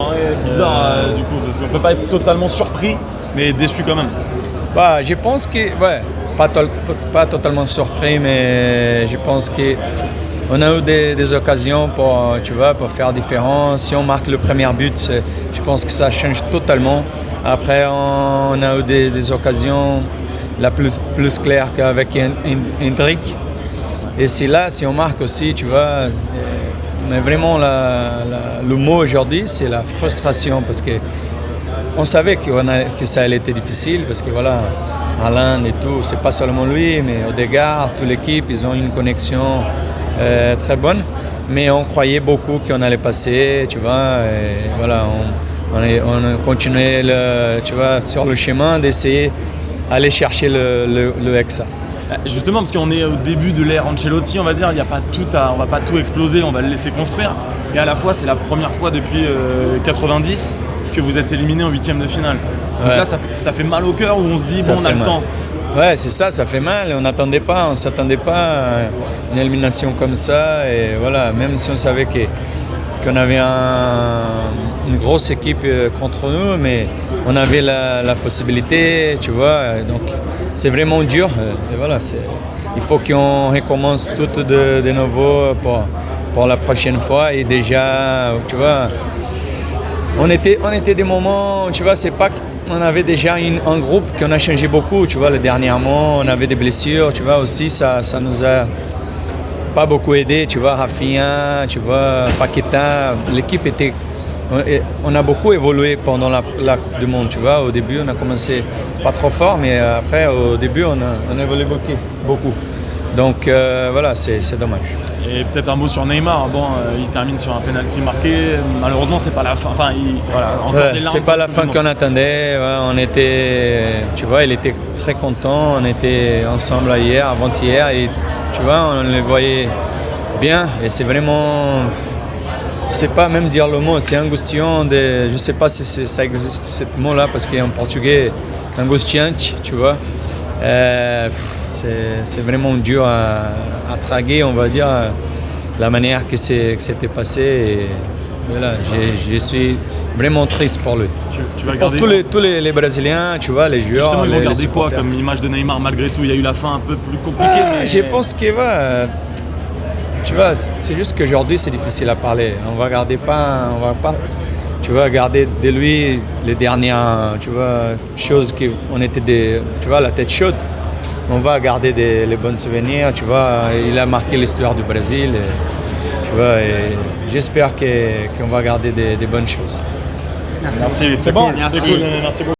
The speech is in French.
Ouais, bizarre du coup, parce qu'on peut pas être totalement surpris, mais déçu quand même. Bah, je pense que, ouais, pas totalement surpris, mais je pense que on a eu des occasions pour, tu vois, pour faire différence. Si on marque le premier but, je pense que ça change totalement. Après, on a eu des occasions la plus claire qu'avec Hendrick. Et c'est là, si on marque aussi, tu vois, mais vraiment le mot aujourd'hui, c'est la frustration parce que on savait que ça allait être difficile parce que voilà, Haaland et tout, c'est pas seulement lui, mais Odegaard, toute l'équipe, ils ont une connexion très bonne. Mais on croyait beaucoup qu'on allait passer, tu vois, et voilà, on continuait, tu vois, sur le chemin d'essayer d'aller chercher le Hexa. Justement, parce qu'on est au début de l'ère Ancelotti, on va dire, on va pas tout exploser, on va le laisser construire. Et à la fois, c'est la première fois depuis 90 que vous êtes éliminé en huitième de finale. Donc là, ça fait mal au cœur où on se dit, on a le temps. Ouais, c'est ça fait mal. On s'attendait pas à une élimination comme ça. Et voilà, même si on savait qu'on avait une grosse équipe contre nous, mais on avait la possibilité, tu vois. Donc, c'est vraiment dur. Et voilà, il faut qu'on recommence tout de nouveau pour la prochaine fois. Et déjà, tu vois, on était des moments, tu vois, c'est pas on avait déjà un groupe qu'on a changé beaucoup, tu vois, le dernier mois, on avait des blessures, tu vois, aussi, ça nous a pas beaucoup aidé, tu vois, Rafinha, tu vois, Paqueta, l'équipe était... On a beaucoup évolué pendant la Coupe du Monde, tu vois, au début, on a commencé pas trop fort, mais après, au début, on a évolué beaucoup. Donc, voilà, c'est dommage. Et peut-être un mot sur Neymar. Bon, il termine sur un penalty marqué. Malheureusement, c'est pas la fin. Enfin, encore des larmes. C'est pas la fin qu'on attendait. Ouais, tu vois, il était très content. On était ensemble hier, avant-hier, et tu vois, on le voyait bien. Et c'est vraiment, je sais pas même dire le mot. C'est angustiant. Je sais pas si ça existe ce mot-là parce qu'en portugais, angustiante, tu vois. C'est vraiment dur à traguer, on va dire, la manière que c'était passé. Et voilà, je suis vraiment triste pour lui. Tu vas pour garder tous les Brésiliens, tu vois, les joueurs. Justement, ils vont garder quoi supporters. comme image de Neymar malgré tout? Il y a eu la fin un peu plus compliquée. Mais... Je pense que tu vois, c'est juste qu'aujourd'hui c'est difficile à parler. On va pas. Tu vois, garder de lui les dernières, tu vois, choses qu'on était tu vois, la tête chaude. On va garder les bons souvenirs, tu vois. Il a marqué l'histoire du Brésil, tu vois. Et j'espère qu'on va garder des bonnes choses. Merci, c'est bon. cool. Merci. C'est cool. Merci beaucoup.